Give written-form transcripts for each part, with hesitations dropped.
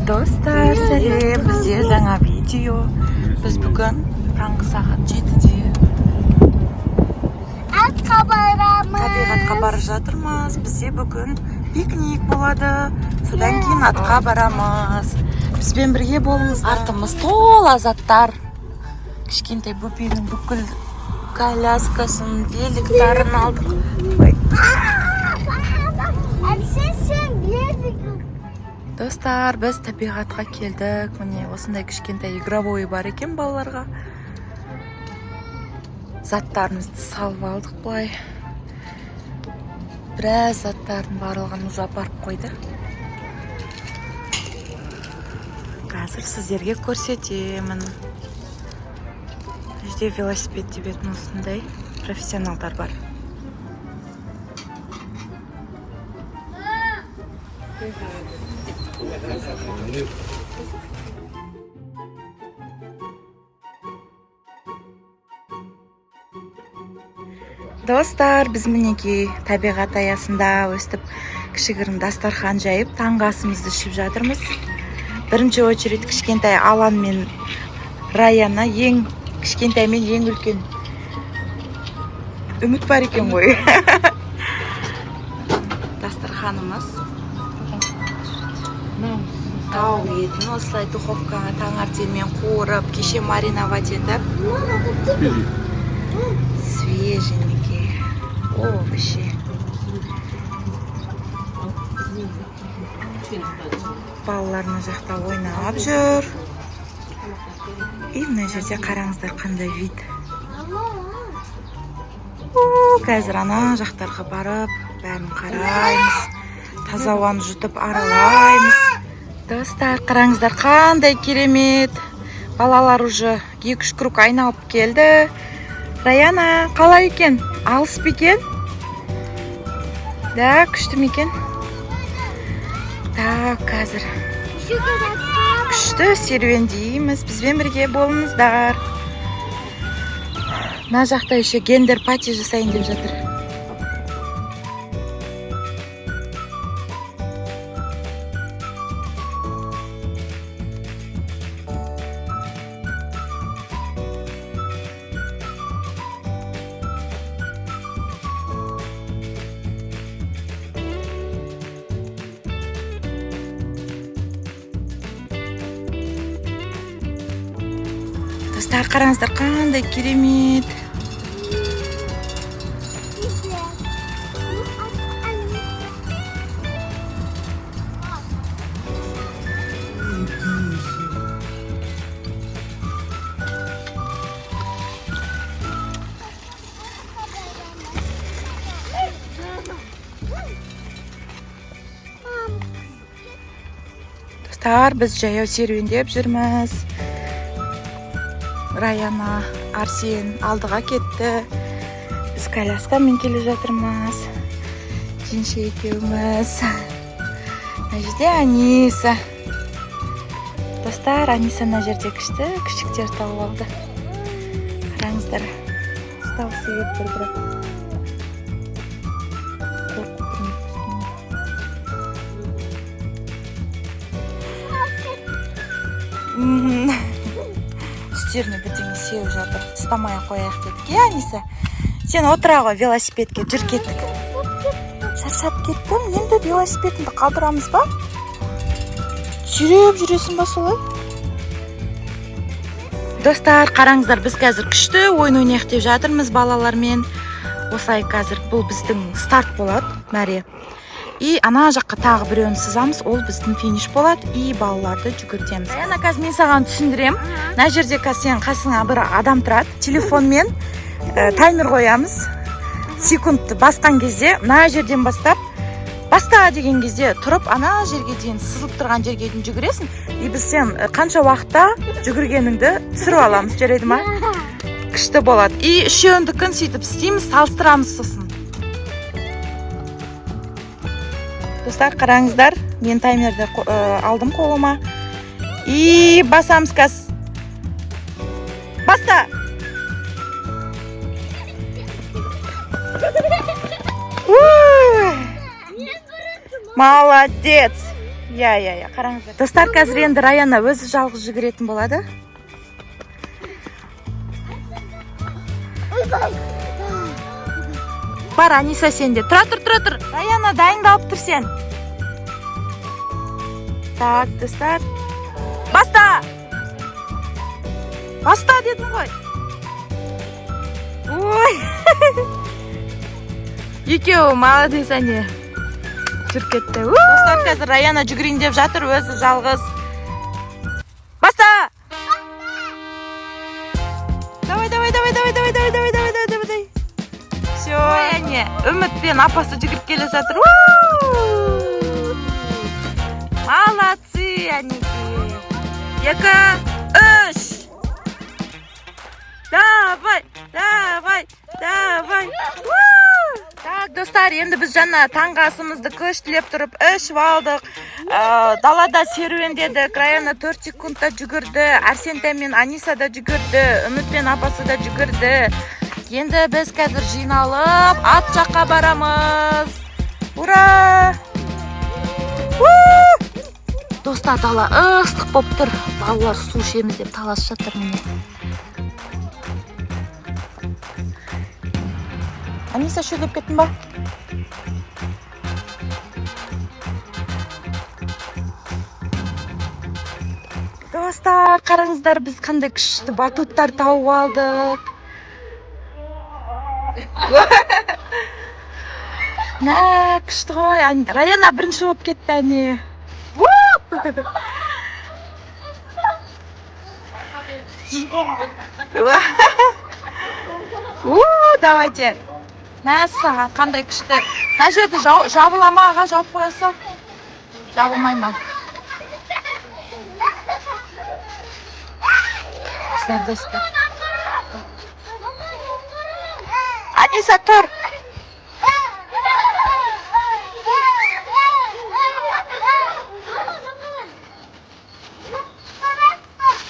Достар, сәлем, бізде жаңа видео. Біз бүгін таңғы сағат 7-де табиғатқа барып жатырмыз. Бізде бүгін пикник болады. Содан кейін атқа барамыз. Бізбен бірге болыңыздар. Артымыз тола заттар. Кішкентай бөпенің бүкіл коляскасын, великтарын алдық. Достар, біз табиғатқа келдік. Міне осындай кішкентай игровой бар екен балаларға. Заттарымызды салып алдық былай. Біраз заттардың барлығын уже апарып қойды. Қазір сіздерге көрсетемін. Бізде велосипед тебетін осындай профессионалдар бар. Достар, біз мінекей табиғат аясында өстіп кішігірім дастархан жайып, таңғы асымызды ішіп жатырмыз. Бірінші очередь кішкентай Алан мен Раяна, ең кішкентай мен ең үлкен үміт бар екен ғой. Дастарханымыз тауық етін осылай духовкаға таңертеңмен қуырып, кеше мариновать етіп. Свеженький. Овощи. Балалар мына жақта ойнап жүр. И мына жерде қараңыздар қандай вид. Қазір ана жақтарға барып, бәрін қараймыз. Таза ауаны жұтып аралаймыз. Достар, қараңыздар қандай керемет. Балалар уже 2-3 круг айналып келді. Раяна, қалай екен? Алыс па екен? Да, күшті ме екен? Так, қазір күшті серуендейміз. Бізбен бірге болыңыздар. Мына жақта еще гендер пати жасайын деп жатыр. Достар, қараңыздар қандай керемет. Достар, біз жаяу серуендеп жүрміз. Раяна, Арсен алдыға кетті. Біз коляскамен келе жатырмыз. Жеңше екеуміз. Мына жерде Аниса. Достар, Аниса мына жерде күшті, күшіктер тауып алды. Қараңыздар. Ұсталысы ет бір-бір. Үстеріне бірдеңе сеуіп жатыр. Ұстамай қояйық дедік. Аниса, сен отыра ғой велосипедке, жүр кеттік. Шаршап кеттім, енді велосипедімді қалдырамыз ба? Жүресің ба солай? Достар, қараңыздар, біз қазір күшті ойын ойнайық деп жатырмыз балалармен. Осылай қазір бұл біздің старт болады, мәре. И ана жаққа тағы біреуін сызамыз, ол біздің финиш болады, и балаларды жүгіртеміз. Ана қазір мен саған түсіндірем. Мына жерде сен қасыңа бір адам тұрады, телефонмен таймер қоямыз. Секундты басқан кезде, мына жерден бастап, баста деген кезде тұрып, ана жерге дейін, сызылып тұрған жерге дейін жүгіресің. И біз сен қанша уақытта жүгіргеніңді түсіріп аламыз, жарайды ма? Күшті болады. И үшеуіндікін сөйтіп істейміз, салыстырамыз сосын. Достар, қараңыздар, мен таймерді алдым қолыма. И басамыз кәз. Баста! Молодец! Иә, қараңыздар. Достар, қазір енді Раяна өзі жалғыз жүгіретін болады. Бар, Аниса сенде. Тұра тұр. Раяна, дайындалып тұр сен. Так, достар. Баста дедім ғой. Ой. Екеуі молодец, әне. Жүріп кетті. Достар, қазір Раяна жүгірейін деп жатыр, өзі жалғыз. Баста! Давай. Все, әне. Үмітпен апасы жүгіріп келе жатыр. Молодцы, әнеке. 2, 3. Давай. Так, достар, енді біз жаңа таңғы асымызды көштілеп тұрып ішіп алдық. Далада серуендедік. Раяна 4 секундта жүгірді. Арсента мен Аниса да жүгірді. Үміт пен апасы да жүгірді. Енді біз қазір жиналып ат жаққа барамыз. Ура! Достар, дала ыстық боп тұр. Балалар су ішеміз деп таласып жатыр міне. Аниса шөлдеп кеттің ба? Достар, қараңыздар, біз қандай күшті батуттар тауып алдық. Күшті ғой. Раяна бірінші болып кетті, әне. Давайте. Мәссаған, қандай күшті. Мына жерді жабыла ма, аға, жауып қояса? Жабылмай ма? Достар. Аниса, тұр.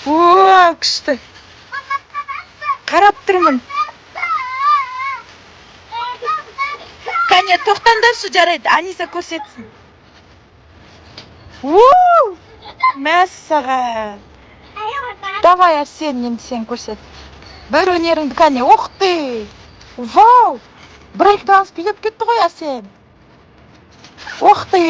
Күшті. Қарап тұрмын. Кәне, тоқтаңдаршы, жарайды. Аниса көрсетсін. Мәссаған. Давай, Арсен, енді сен көрсет. Бір өнеріңді, кәне, оқты. Вау! Брейк данс билеп кетті ғой, Арсен. Оқты.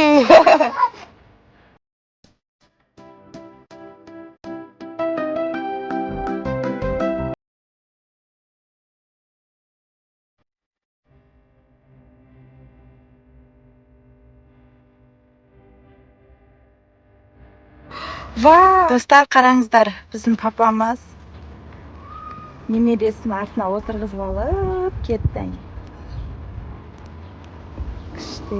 Достар, қараңыздар, біздің папамыз немересін артына отырғызып алып кетті. Күшті.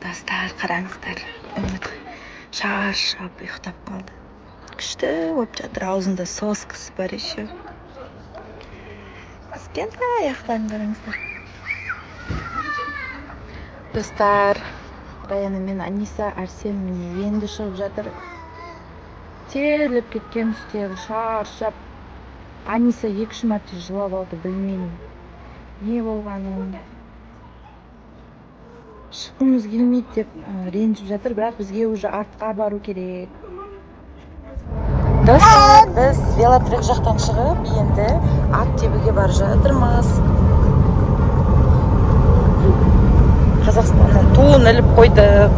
Достар, қараңыздар, үміт шаршап ұйықтап қалды. Күшті болып жатыр, аузында соскасы бар еще. Кішкентай аяқтарын қараңыздар. Достар, Раяна мен Аниса, Арсен міне енді шығып жатыр. Терлеп кеткен үстегі, шаршап. Аниса 2-3 мәрте жылап алды, білмеймін. Не болғанын. Шыққымыз келмейді деп ренжіп жатыр, бірақ бізге уже артқа бару керек. Достар, біз велотрек жақтан шығып, енді ат тебуге бар жатырмыз. Қазақстаннан туын іліп қойдық.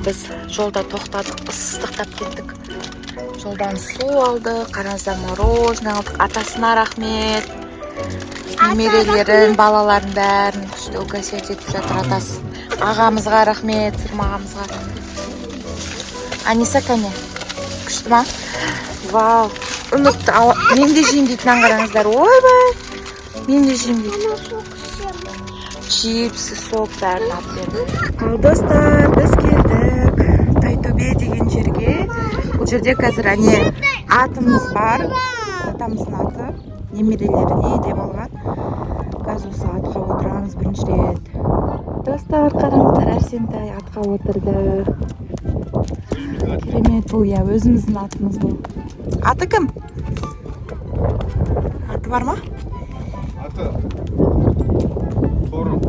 Біз жолда тоқтадық, ыстықтап кеттік. Жолдан су алдық, қараңыздар, мороженое алдық. Атасына рахмет. Немерелерін, балаларын бәрін күшті өкәсет етіп жатыр атасы. Ағамызға рахмет, сырмағамызға. Аниса, кәне, күшті ма? Вау, үмітті мен де жейм дейтін қараңыздар. Ойбай, мен де жейм дейтін. Чипсы, сок бәрін алып берді. Достар, біз келдік Тайтөбе деген жерге. Бұл жерде қазір атымыз бар. Атамыздың аты немерелеріне деп алған. Қазір осы атқа отырамыз бірінші рет. Достар, қараңыздар, Арсентай атқа отырды. Керемет бұл, иә, өзіміздің атымыз бұл. Аты кім? Аты бар ма? Аты Торым.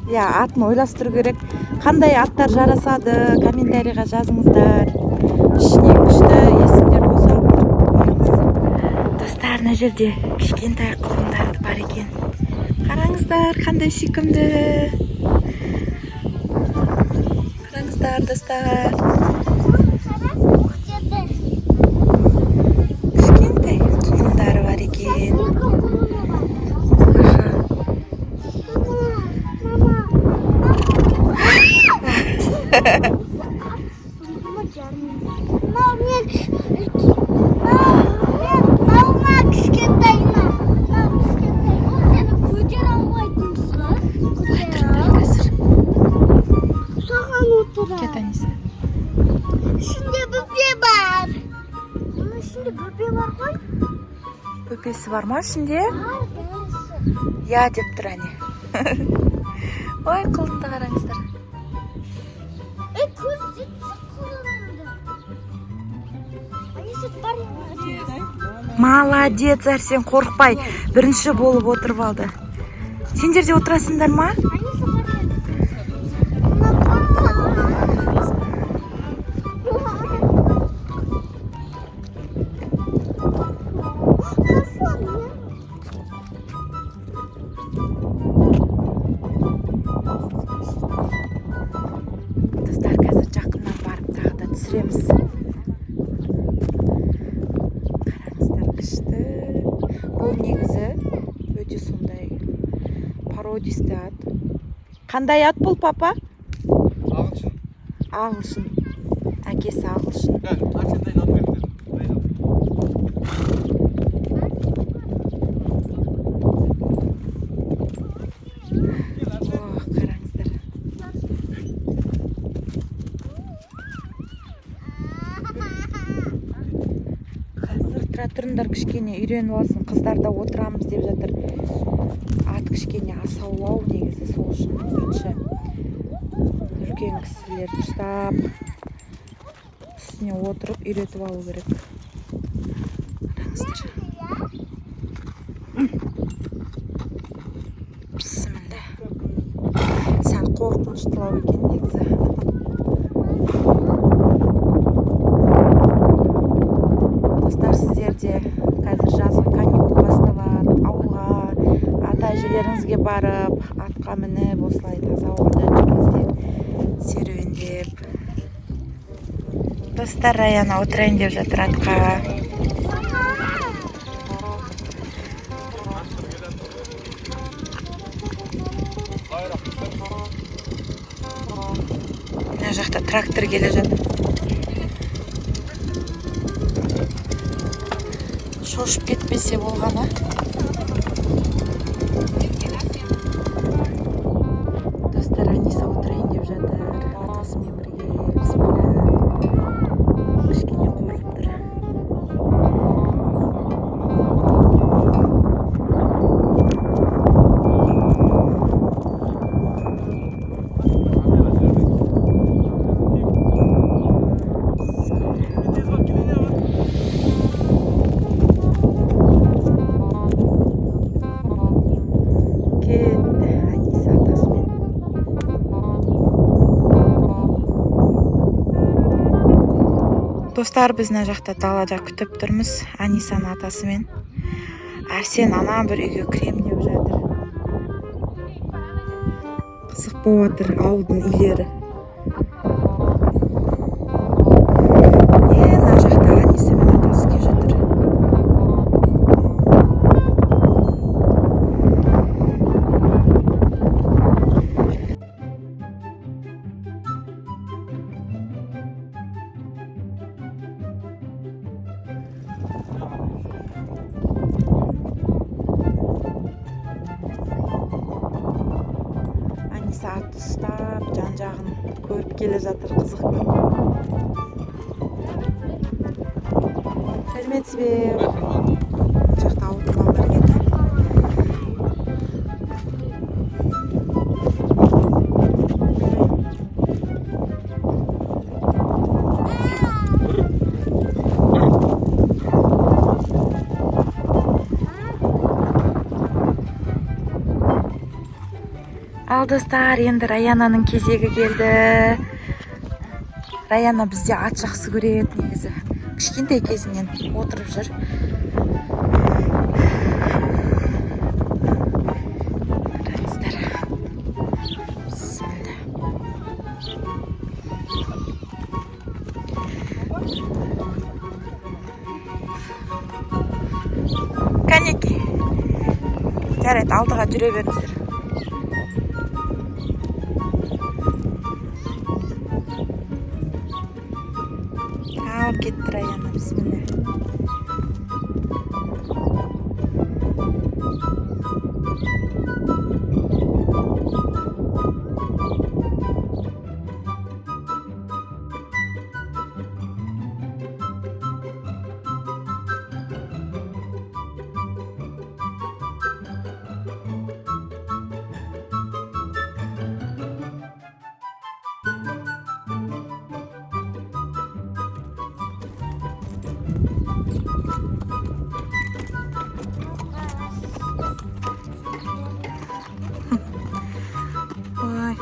Иә, атын ойластыру керек. Қандай аттар жарасады, комментарийға жазыңыздар. Ішіне күшті есімдер болса қоямыз. Достар, мына жерде кішкентай құлындары бар екен. Қараңыздар, қандай сүйкімді. Қараңыздар, достар. Кішкентай құлындары бар екен. Кет, Аниса. Şimdi böpe var. Şimdi böpe var ғой. Бөпесі бар ма ішінде? Я деп тұр әне. Ой, құлынды қараңыздар. Көз жетсек қолданады. Анесі бар ма? Молодец, Арсен, қорықпай. Бірінші болып отырып алды. Сендер де отырасыңдар ма? Анесі бар. Достар, қазір жақыннан барып тағы да түсіреміз. Қараңыздар, күшті. Бұл негізі өте сондай пародисті ат. Қандай ат бұл, папа? Ағылшын. Ағылшын. Әкесі ағылшын. Арсендай ат берді. Қараңыздар. Қазір тұра тұрыңдар, кішкене үйреніп алсын. Қыздар да отырамыз деп жатыр. Ат кішкене асаулау негізі, сол үшін бірінші үлкен кісілерді ұстап үстіне отырып үйретіп алу керек. Қараңыздар. Бісміллә. Сәл қорқыныштылау екен негізі. Достар, сіздерде қазір жазғы каникул басталады, ауылға ата-әжелеріңізге барып, атқа мініп, осылай таза ауада жүріңіздер, серуендеп. Достар, Раяна отырайын деп жатыр атқа. Мына жақта трактор келе жатыр. Шошып кетпесе болғаны. Достар, Аниса отырайын деп жатыр. Атасымен бірге. Кішкене қорқып тұр. Достар, біз мына жақта далада күтіп тұрмыз Анисаның атасымен. Арсен ана бір үйге кірем деп жатыр. Қызық болып жатыр ауылдың үйлері. Мына жақта Аниса мен атасы келе жатыр. Ат ұстап, жан-жағын көріп келе жатыр, қызық көп. Сәлеметсіз бе? Мына жақта ауылдың балалары келді. Ал достар, енді Раянаның кезегі келді. Раяна бізде ат жақсы көреді негізі. Кішкентай кезінен отырып жүр. Қараңыздар. Бисмилла. Кәнеки. Жарайды, алдыға жүре беріңіздер. Ал кетті Раяна, бисмилла. Ой,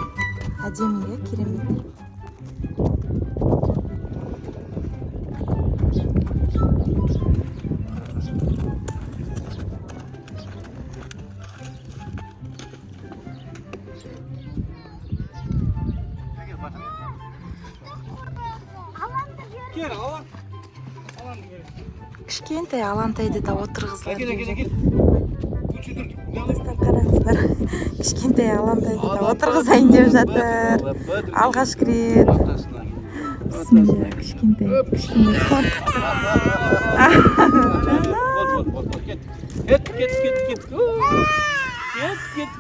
әдемі, иә, керемет. Gel alan. Alan gel. Кішкентай алантайды да отырғызылар. Gel. Uçudur. Достар, қараңыздар. Кішкентай алантайды да отырғызайын деп жатыр. Алғашқы рет. Бисмилла, кішкентай. Get.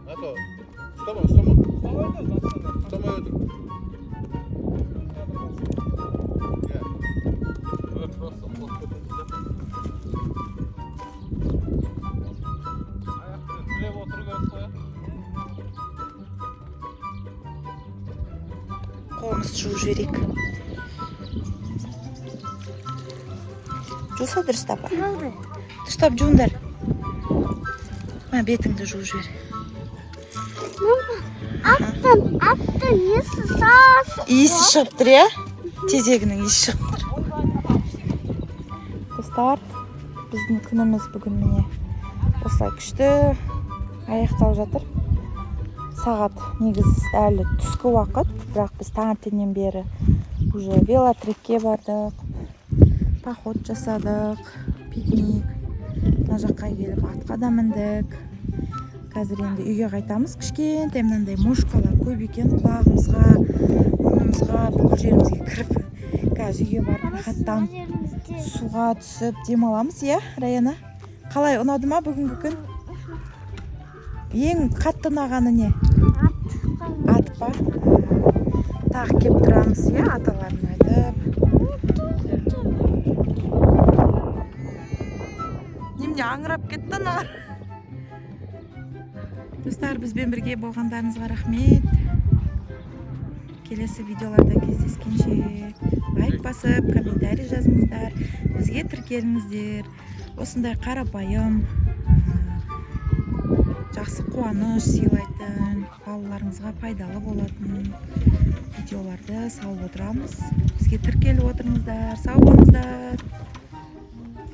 Готово. Стома. Стома öldür. Gel. Evet, просто ayakta direkt oturup koy. Қолымызды жуып жіберейік. Жуса дұрыстап. Дұрыстап жуыңдар. Бетіңді жуып жібер. Аттың есі сас. Иісі шығып тұр, иә? Тезегінің иісі шығып тұр. Достар, біздің күніміз бүгін міне осылай күшті аяқталып жатыр. Сағат негіз әлі түскі уақыт, бірақ біз таңертеңнен бері уже велотрекке бардық, поход жасадық, пикник. Мына жаққа келіп атқа да міндік. Қазір енді үйге қайтамыз. Кішкентай мынандай мошқалар көп екен, құлағымызға, мұрнымызға, бүкіл жерімізге кіріп. Қазір үйге барып рахаттанып суға түсіп демаламыз, иә, Раяна? Қалай, ұнады ма бүгінгі күн? Ең қатты ұнағаны не? Ат па? Тағы кеп тұрамыз, иә, аталарын айтып. Немде аңырап кетті нар. Достар, бізбен бірге болғандарыңызға рахмет. Келесі видеоларда кездескенше лайк басып, комментарий жазыңыздар, бізге тіркеліңіздер. Осындай қарапайым, жақсы қуаныш сыйлайтын, балаларыңызға пайдалы болатын видеоларды салып отырамыз. Бізге тіркеліп отырыңыздар. Сау болыңыздар.